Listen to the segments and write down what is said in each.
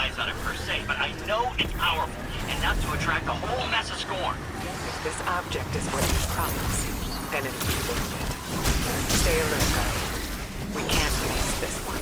eyes on it per se, but I know it's powerful, enough to attract a whole mess of scorn. If this object is what you promised, then it'll be worth it. Stay alert, guys. We can't miss this one.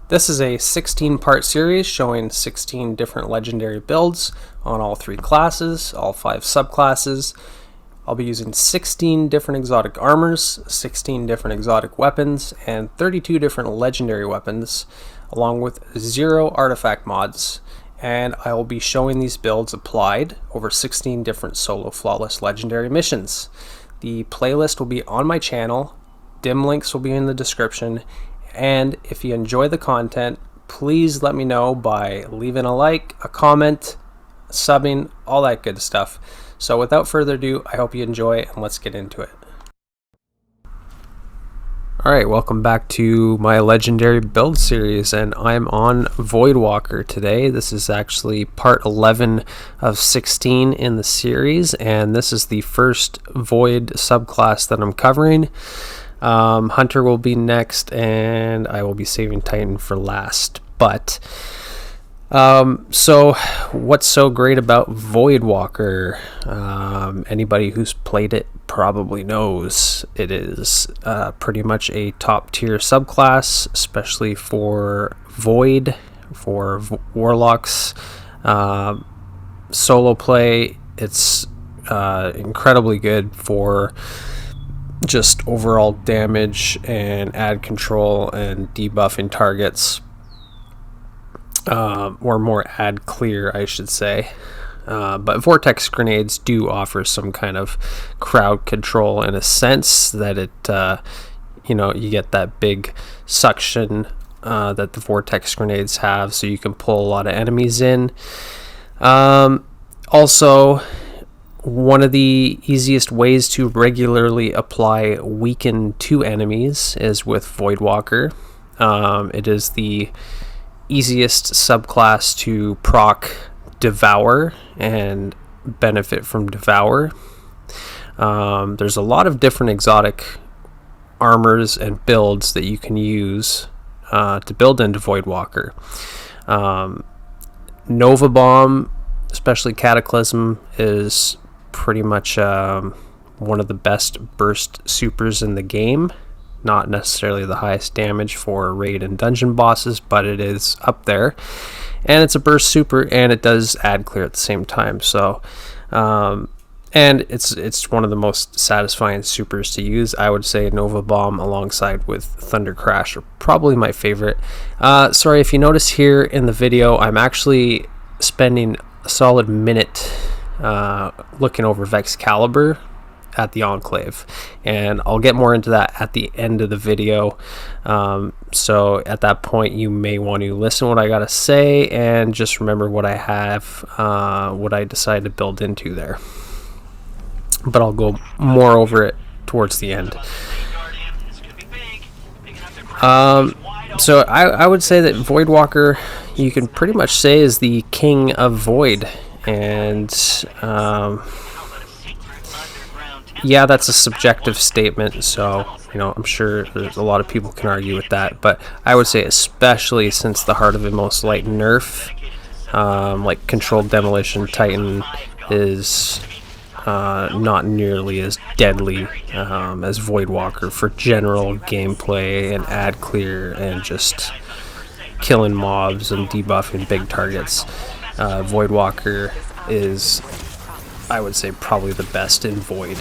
This is a 16-part series showing 16 different legendary builds on all 3 classes, all 5 subclasses. I'll be using 16 different exotic armors, 16 different exotic weapons, and 32 different legendary weapons, along with 0 artifact mods. And I will be showing these builds applied over 16 different solo flawless legendary missions. The playlist will be on my channel, dim links will be in the description, and if you enjoy the content, please let me know by leaving a like, a comment, subbing, all that good stuff. So without further ado, I hope you enjoy and let's get into it. Alright, welcome back to my legendary build series, and I'm on Voidwalker today. This is actually part 11 of 16 in the series, and this is the first Void subclass that I'm covering. Hunter will be next, and I will be saving Titan for last. But so what's so great about Voidwalker? Anybody who's played it probably knows it is pretty much a top tier subclass, especially for Void, for warlocks. Solo play, it's incredibly good for just overall damage and ad control and debuffing targets, or more ad clear, I should say. But vortex grenades do offer some kind of crowd control in a sense that it, you get that big suction that the vortex grenades have, so you can pull a lot of enemies in. Also, one of the easiest ways to regularly apply weaken to enemies is with Voidwalker. It is the easiest subclass to proc Devour and benefit from Devour. There's a lot of different exotic armors and builds that you can use to build into Voidwalker. Nova Bomb, especially Cataclysm, is pretty much one of the best burst supers in the game. Not necessarily the highest damage for raid and dungeon bosses, but it is up there. And it's a burst super, and it does ad clear at the same time. So, and it's one of the most satisfying supers to use. I would say Nova Bomb alongside with Thunder Crash are probably my favorite. Sorry if you notice here in the video, I'm actually spending a solid minute looking over VEXCALIBUR at the Enclave, and I'll get more into that at the end of the video. So at that point, you may want to listen to what I gotta say and just remember what I have, what I decided to build into there. But I'll go more over it towards the end. So I would say that Voidwalker, you can pretty much say, is the king of Void. And yeah, that's a subjective statement, so I'm sure there's a lot of people can argue with that, but I would say especially since the Heart of Immortal Light nerf, like Controlled Demolition Titan is not nearly as deadly as Voidwalker for general gameplay and ad clear and just killing mobs and debuffing big targets. Voidwalker is, I would say, probably the best in Void.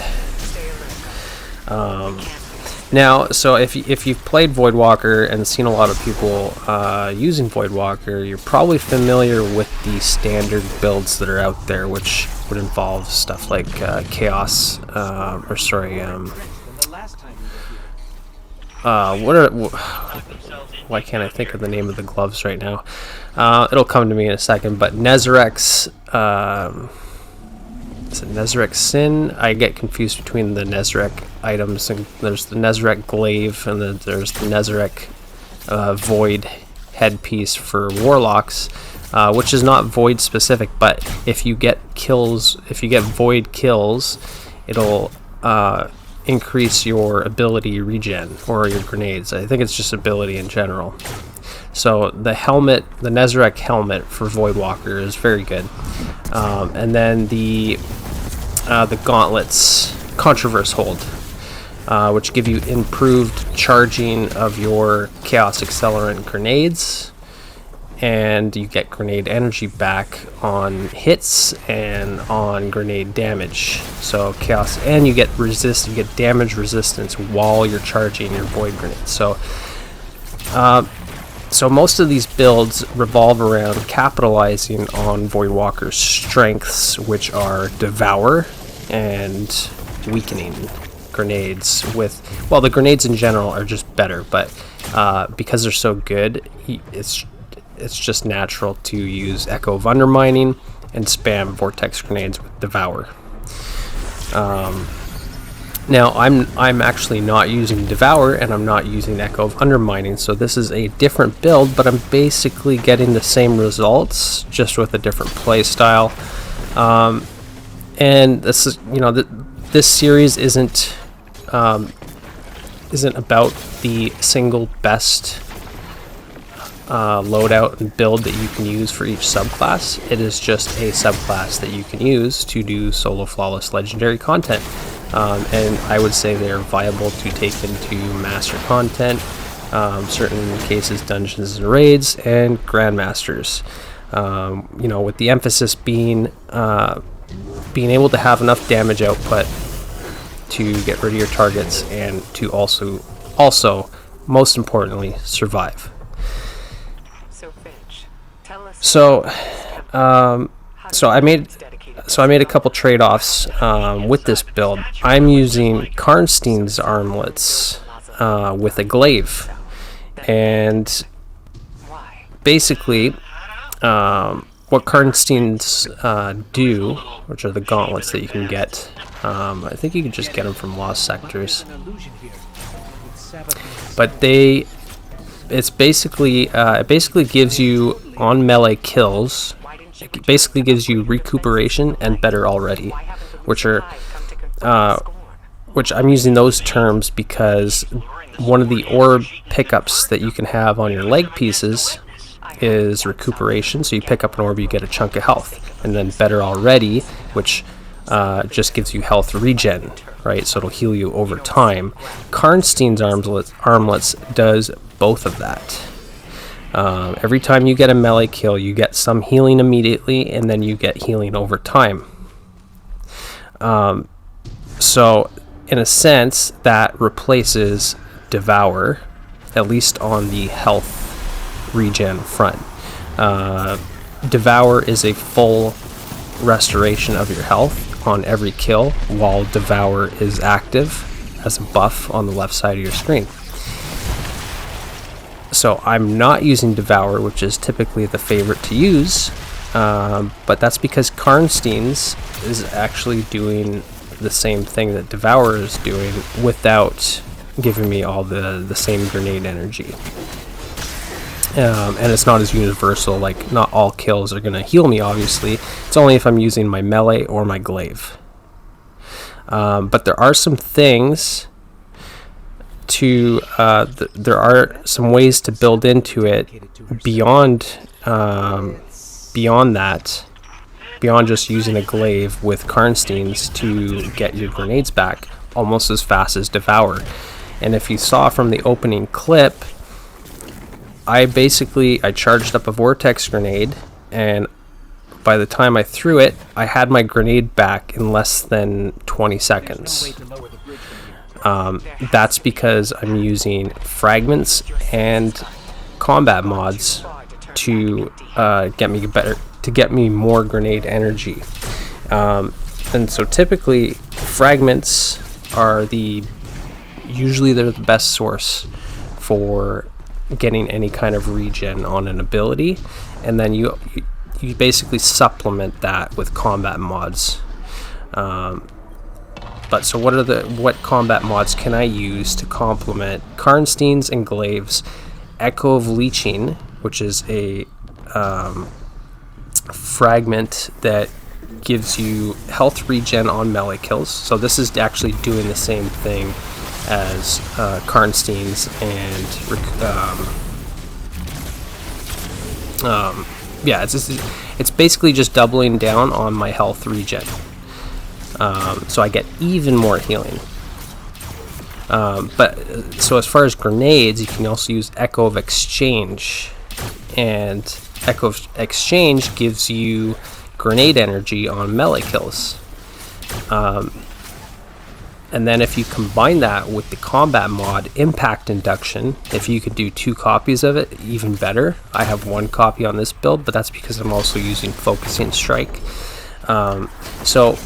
Now, so if you've played Voidwalker and seen a lot of people using Voidwalker, you're probably familiar with the standard builds that are out there, which would involve stuff like Chaos, Why can't I think of the name of the gloves right now? It'll come to me in a second. But Nezarek's, is it Nezarek Sin? I get confused between the Nezarek items. And there's the Nezarek glaive, and then there's the Nezarek void headpiece for warlocks, which is not void specific. But if you get kills, if you get void kills, it'll increase your ability regen or your grenades. I think it's just ability in general. So the helmet, the Nezarek helmet for Voidwalker is very good. And then the gauntlets, Controverse Hold, which give you improved charging of your Chaos Accelerant grenades, and you get grenade energy back on hits and on grenade damage. So chaos, and you get damage resistance while you're charging your void grenades. So so most of these builds revolve around capitalizing on Voidwalker's strengths, which are Devour and weakening grenades. With, well, the grenades in general are just better, but because they're so good, it's just natural to use Echo of Undermining and spam Vortex grenades with Devour. Now I'm actually not using Devour, and I'm not using Echo of Undermining, so this is a different build, but I'm basically getting the same results, just with a different play style. And this is, you know, this series isn't about the single best loadout and build that you can use for each subclass. It is just a subclass that you can use to do solo flawless legendary content, and I would say they're viable to take into master content, certain cases dungeons and raids, and grandmasters. You know, with the emphasis being able to have enough damage output to get rid of your targets, and to also most importantly survive. So I made a couple trade-offs with this build. I'm using Karnstein's armlets with a glaive, and basically what Karnstein's do, which are the gauntlets that you can get. I think you can just get them from Lost Sectors, but it basically gives you, on melee kills, it basically gives you recuperation and better already, which I'm using those terms because one of the orb pickups that you can have on your leg pieces is recuperation. So you pick up an orb, you get a chunk of health, and then better already, which just gives you health regen, right? So it'll heal you over time. Karnstein's armlets does both of that. Every time you get a melee kill, you get some healing immediately, and then you get healing over time. So in a sense, that replaces Devour, at least on the health regen front. Devour is a full restoration of your health on every kill, while Devour is active as a buff on the left side of your screen. So I'm not using Devour, which is typically the favorite to use, but that's because Karnstein's is actually doing the same thing that Devour is doing without giving me all the same grenade energy. And it's not as universal, like not all kills are going to heal me, obviously. It's only if I'm using my melee or my glaive. But there are some things there are some ways to build into it beyond just using a glaive with Karnstein's to get your grenades back almost as fast as Devour. And if you saw from the opening clip, I charged up a vortex grenade, and by the time I threw it, I had my grenade back in less than 20 seconds. That's because I'm using fragments and combat mods to get me more grenade energy. And so typically fragments are the Usually they're the best source for getting any kind of regen on an ability, and then you basically supplement that with combat mods. But so what combat mods can I use to complement Karnsteins and Glaives? Echo of Leeching, which is a fragment that gives you health regen on melee kills. So this is actually doing the same thing as Karnsteins and yeah, it's basically just doubling down on my health regen. So I get even more healing. But so as far as grenades, you can also use Echo of Exchange, and Echo of Exchange gives you grenade energy on melee kills. And then if you combine that with the combat mod Impact Induction, if you could do 2 copies of it, even better. I have 1 copy on this build, but that's because I'm also using Focusing Strike. So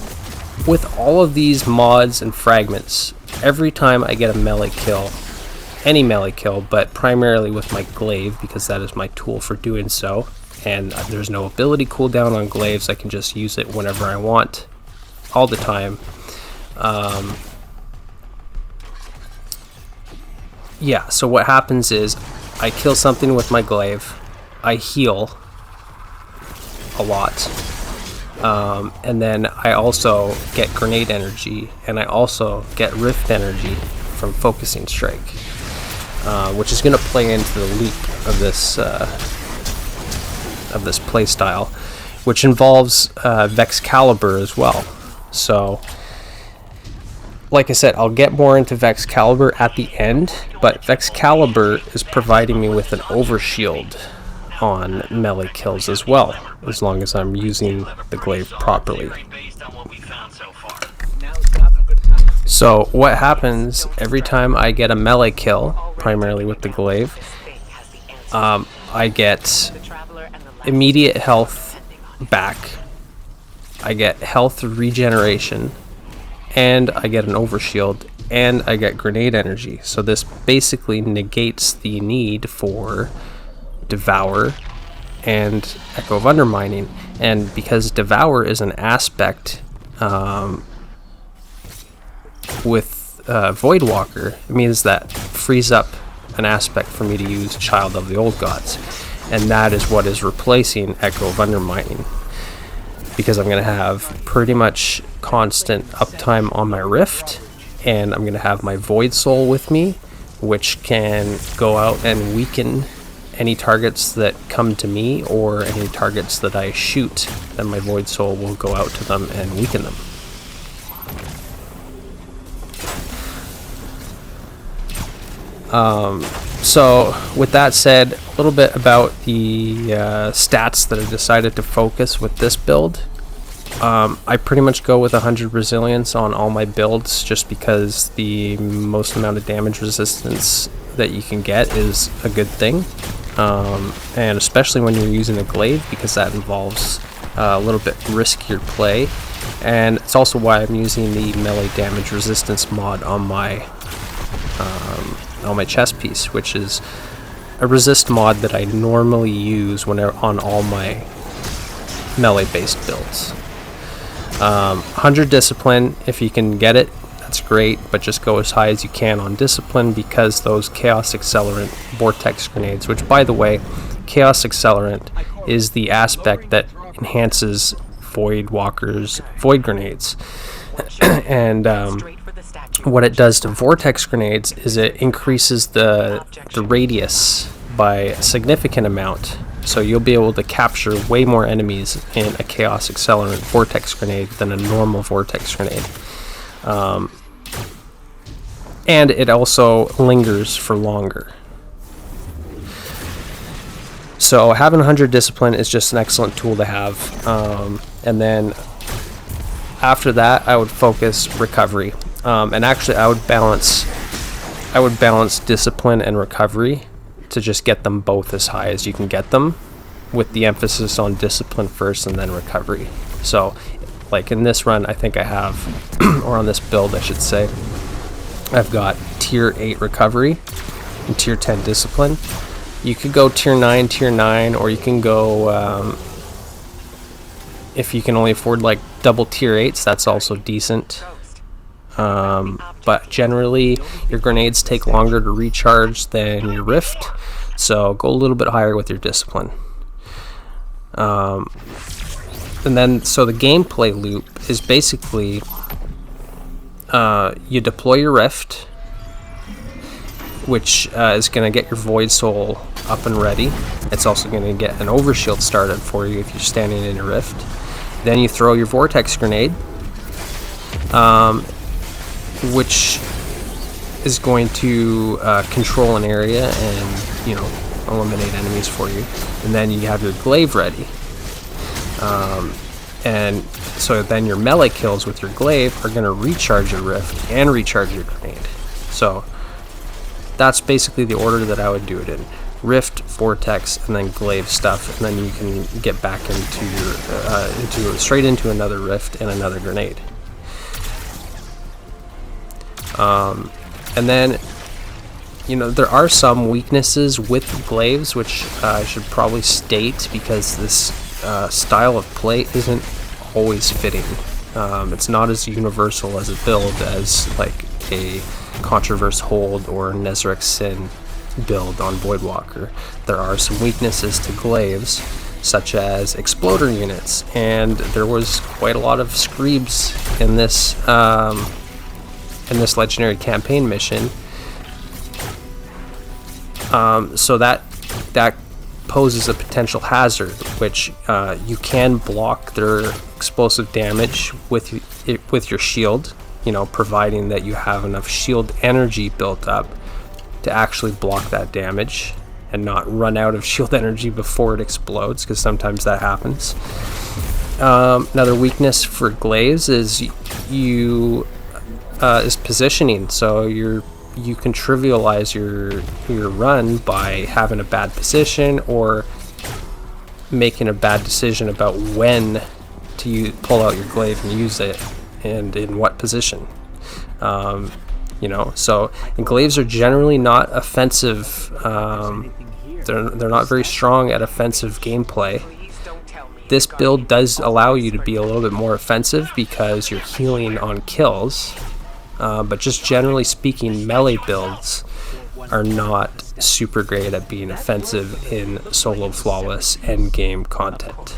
with all of these mods and fragments, every time I get a melee kill, any melee kill, but primarily with my glaive, because that is my tool for doing so, and there's no ability cooldown on glaives, I can just use it whenever I want, all the time. Yeah, so what happens is I kill something with my glaive, I heal a lot, and then I also get grenade energy, and I also get rift energy from Focusing Strike, which is going to play into the leap of this playstyle, which involves VEXCALIBUR as well. So like I said, I'll get more into VEXCALIBUR at the end, but VEXCALIBUR is providing me with an overshield on melee kills as well, as long as I'm using the glaive properly. So what happens every time I get a melee kill, primarily with the glaive, I get immediate health back, I get health regeneration, and I get an overshield, and I get grenade energy. So this basically negates the need for Devour and Echo of Undermining. And because Devour is an aspect with Voidwalker, it means that frees up an aspect for me to use Child of the Old Gods. And that is what is replacing Echo of Undermining, because I'm going to have pretty much constant uptime on my Rift, and I'm going to have my Void Soul with me, which can go out and weaken any targets that come to me, or any targets that I shoot, then my Void Soul will go out to them and weaken them. So with that said, a little bit about the stats that I decided to focus with this build. I pretty much go with 100 resilience on all my builds, just because the most amount of damage resistance that you can get is a good thing, and especially when you're using a glaive, because that involves a little bit riskier play. And it's also why I'm using the melee damage resistance mod on my chest piece, which is a resist mod that I normally use whenever on all my melee based builds. 100 discipline, if you can get it, that's great, but just go as high as you can on discipline, because those chaos accelerant vortex grenades, which by the way, chaos accelerant is the aspect that enhances Voidwalker's void grenades. And what it does to vortex grenades is it increases the radius by a significant amount. So you'll be able to capture way more enemies in a chaos accelerant vortex grenade than a normal vortex grenade. And it also lingers for longer. So having 100 discipline is just an excellent tool to have. And then after that, I would focus recovery. And actually, I would balance discipline and recovery to just get them both as high as you can get them, with the emphasis on discipline first and then recovery. So like in this run, I think I have, or on this build I should say, I've got tier 8 recovery and tier 10 discipline. You could go tier 9, or you can go, if you can only afford like double tier 8s, that's also decent. But generally your grenades take longer to recharge than your rift, so go a little bit higher with your discipline. And then so the gameplay loop is basically you deploy your rift, which is going to get your void soul up and ready. It's also going to get an overshield started for you if you're standing in a rift. Then you throw your vortex grenade, which is going to control an area and, you know, eliminate enemies for you. And then you have your glaive ready. And so then your melee kills with your glaive are going to recharge your rift and recharge your grenade. So that's basically the order that I would do it in: rift, vortex, and then glaive stuff, and then you can get back into your straight into another rift and another grenade. And then, you know, there are some weaknesses with glaives, which I should probably state, because this style of play isn't always fitting. It's not as universal as a build as like a Controverse Hold or Nezarec Sin build on Voidwalker. There are some weaknesses to glaives, such as exploder units, and there was quite a lot of screebs in this legendary campaign mission. So that poses a potential hazard, which you can block their explosive damage with your shield, you know, providing that you have enough shield energy built up to actually block that damage and not run out of shield energy before it explodes, because sometimes that happens. Another weakness for glaives is is positioning. So you can trivialize your run by having a bad position or making a bad decision about when to pull out your glaive and use it, and in what position. You know, so glaives are generally not offensive. They're not very strong at offensive gameplay. This build does allow you to be a little bit more offensive because you're healing on kills. But just generally speaking, melee builds are not super great at being offensive in solo flawless endgame content.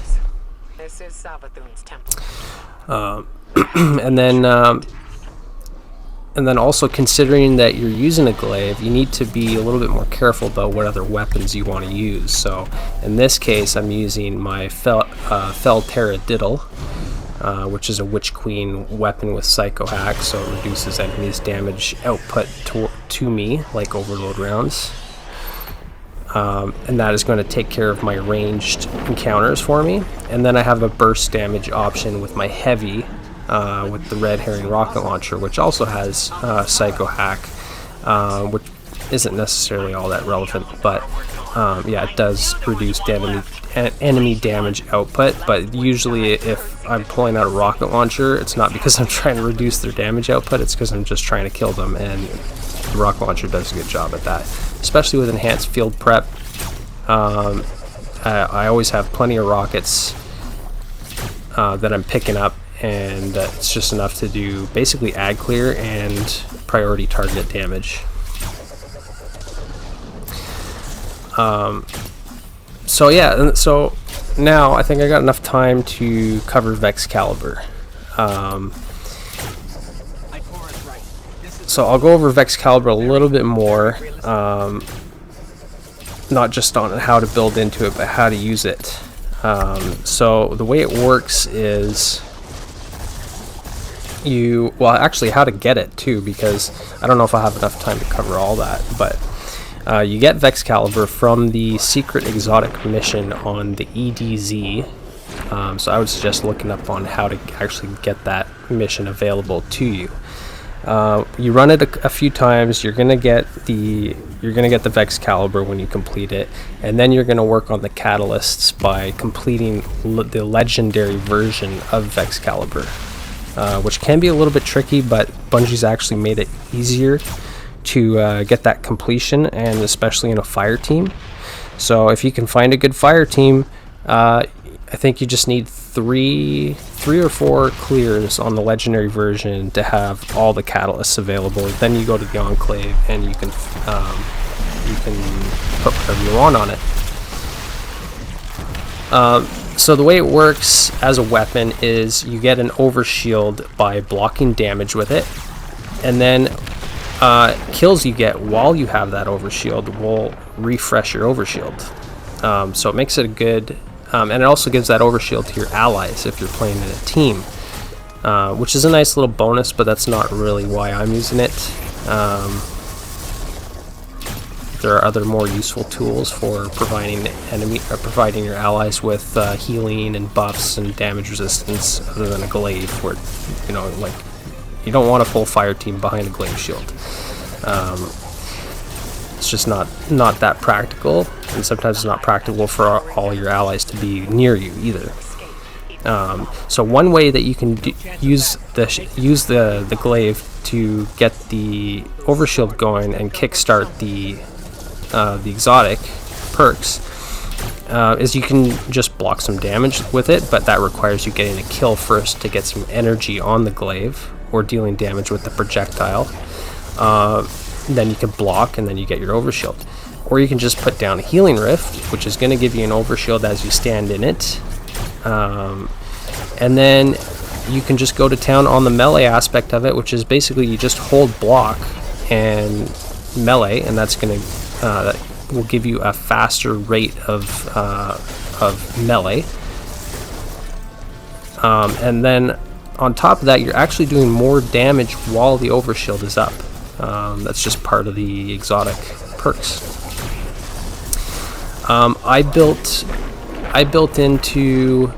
And then also, considering that you're using a glaive, you need to be a little bit more careful about what other weapons you want to use. So in this case, I'm using my Fell Taradiddle, which is a Witch Queen weapon with Psycho Hack, so it reduces enemies' damage output to me, like overload rounds. And that is going to take care of my ranged encounters for me. And then I have a burst damage option with my heavy, with the Red Herring rocket launcher, which also has Psycho Hack, which isn't necessarily all that relevant, but yeah, it does reduce enemy damage output. But usually if I'm pulling out a rocket launcher, it's not because I'm trying to reduce their damage output, it's because I'm just trying to kill them, and the rocket launcher does a good job at that, especially with enhanced field prep. I always have plenty of rockets that I'm picking up, and it's just enough to do basically ad clear and priority target damage. So yeah, so now I think I got enough time to cover VEXCALIBUR. So I'll go over VEXCALIBUR a little bit more, not just on how to build into it, but how to use it. So the way it works is actually how to get it too, because I don't know if I have enough time to cover all that, but you get VEXCALIBUR from the secret exotic mission on the EDZ. So I would suggest looking up on how to actually get that mission available to you. You run it a few times. You're gonna get the VEXCALIBUR when you complete it, and then you're gonna work on the catalysts by completing the legendary version of VEXCALIBUR, which can be a little bit tricky, but Bungie's actually made it easier to get that completion, and especially in a fire team. So if you can find a good fire team, I think you just need three or four clears on the legendary version to have all the catalysts available. Then you go to the enclave and you can put whatever you want on it. So the way it works as a weapon is you get an overshield by blocking damage with it, and then kills you get while you have that overshield will refresh your overshield. So it makes it a good, and it also gives that overshield to your allies if you're playing in a team, which is a nice little bonus, but that's not really why I'm using it. There are other more useful tools for providing your allies with healing and buffs and damage resistance, other than a glaive, where like you don't want a full fire team behind a glaive shield. It's just not that practical, and sometimes it's not practical for all your allies to be near you either. So one way that you can use the glaive to get the overshield going and kickstart the exotic perks is you can just block some damage with it, but that requires you getting a kill first to get some energy on the glaive, or dealing damage with the projectile. Then you can block, and then you get your overshield. Or you can just put down a healing rift, which is going to give you an overshield as you stand in it. And then you can just go to town on the melee aspect of it, which is basically you just hold block and melee, and that's going to that will give you a faster rate of melee. And then on top of that, you're actually doing more damage while the overshield is up. That's just part of the exotic perks. I built into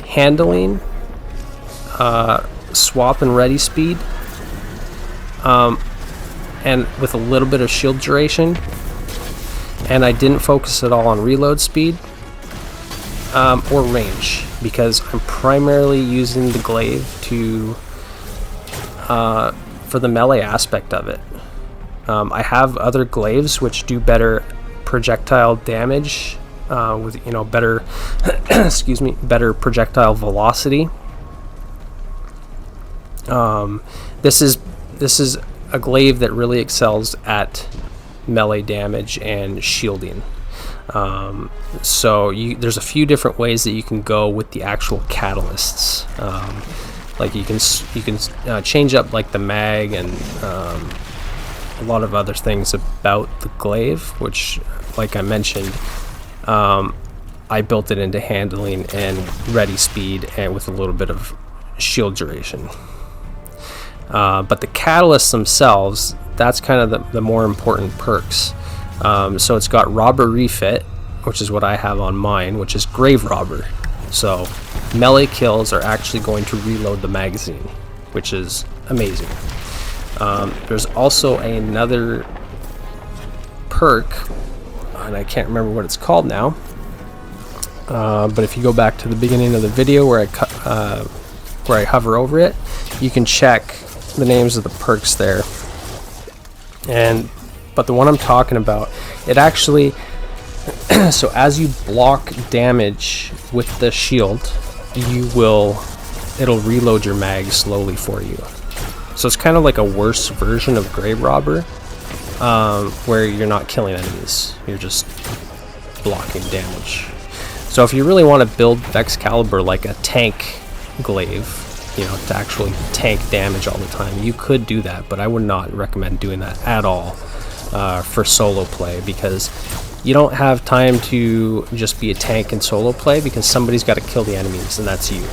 handling, swap and ready speed, and with a little bit of shield duration, and I didn't focus at all on reload speed or range, because I'm primarily using the glaive for the melee aspect of it. I have other glaives which do better projectile damage with better excuse me, better projectile velocity. This is a glaive that really excels at melee damage and shielding. So there's a few different ways that you can go with the actual catalysts. Like you can change up like the mag and a lot of other things about the glaive, which, like I mentioned, I built it into handling and ready speed, and with a little bit of shield duration. But the catalysts themselves, that's kind of the more important perks. So it's got Robber Refit, which is what I have on mine, which is Grave Robber. So melee kills are actually going to reload the magazine, which is amazing. There's also another perk, and I can't remember what it's called now, but if you go back to the beginning of the video where I hover over it, you can check the names of the perks there. But the one I'm talking about, it actually so as you block damage with the shield, it'll reload your mag slowly for you. So it's kind of like a worse version of Grave Robber, where you're not killing enemies, you're just blocking damage. So if you really want to build VEXCALIBUR like a tank glaive, to actually tank damage all the time, you could do that, but I would not recommend doing that at all for solo play, because you don't have time to just be a tank in solo play, because somebody's got to kill the enemies, and that's you.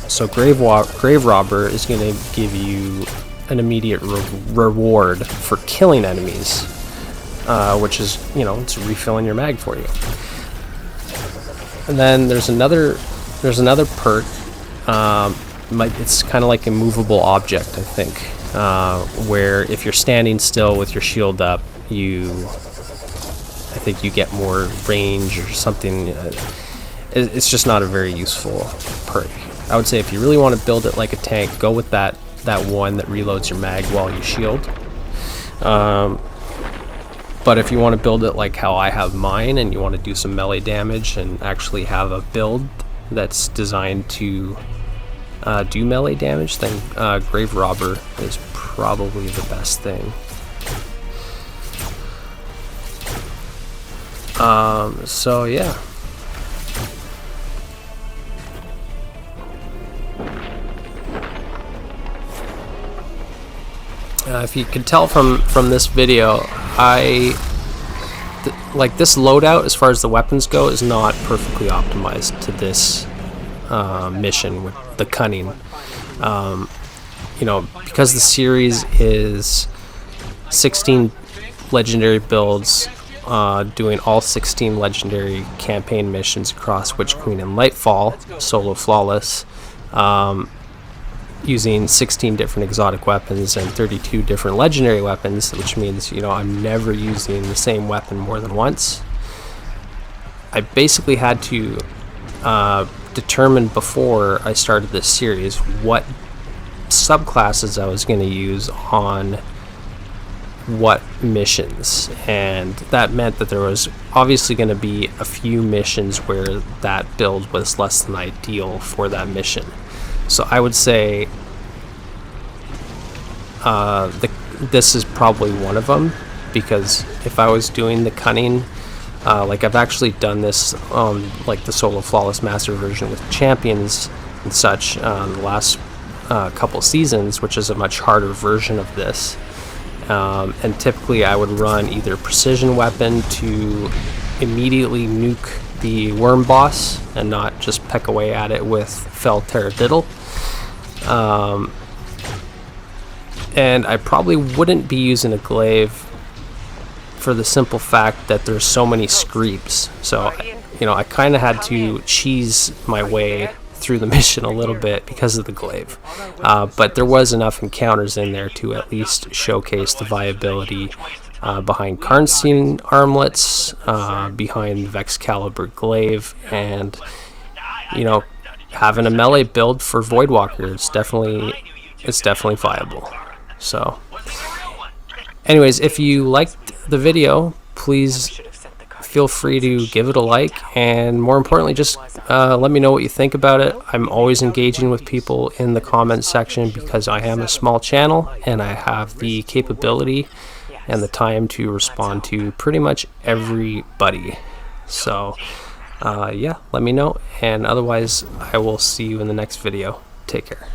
So Grave Robber is going to give you an immediate reward for killing enemies, which is, it's refilling your mag for you. And then there's another perk. It's kind of like a movable object, I think, where if you're standing still with your shield up, I think you get more range or something. It's just not a very useful perk. I would say if you really want to build it like a tank, go with that that one that reloads your mag while you shield. But if you want to build it like how I have mine, and you want to do some melee damage and actually have a build that's designed to do melee damage, then Grave Robber is probably the best thing. So yeah. If you can tell from this video, like this loadout, as far as the weapons go, is not perfectly optimized to this mission with the Cunning. You know, because the series is 16 legendary builds, doing all 16 legendary campaign missions across Witch Queen and Lightfall, solo flawless, using 16 different exotic weapons and 32 different legendary weapons, which means, you know, I'm never using the same weapon more than once. I basically had to determine before I started this series what subclasses I was going to use on what missions, and that meant that there was obviously going to be a few missions where that build was less than ideal for that mission. So I would say this is probably one of them, because if I was doing the Cunning, like I've actually done this like the solo flawless master version with champions and such the last couple seasons, which is a much harder version of this, and typically I would run either precision weapon to immediately nuke the worm boss and not just peck away at it with fell taradiddle. And I probably wouldn't be using a glaive for the simple fact that there's so many screeps. So, you know, I kind of had to cheese my way through the mission a little bit because of the glaive. But there was enough encounters in there to at least showcase the viability behind Karnstein armlets, behind VEXCALIBUR glaive, and, you know, having a melee build for Voidwalker is definitely viable. So, anyways, if you liked the video, please feel free to give it a like, and more importantly, just let me know what you think about it. I'm always engaging with people in the comments section because I am a small channel and I have the capability and the time to respond to pretty much everybody. So yeah, let me know, and otherwise I will see you in the next video. Take care.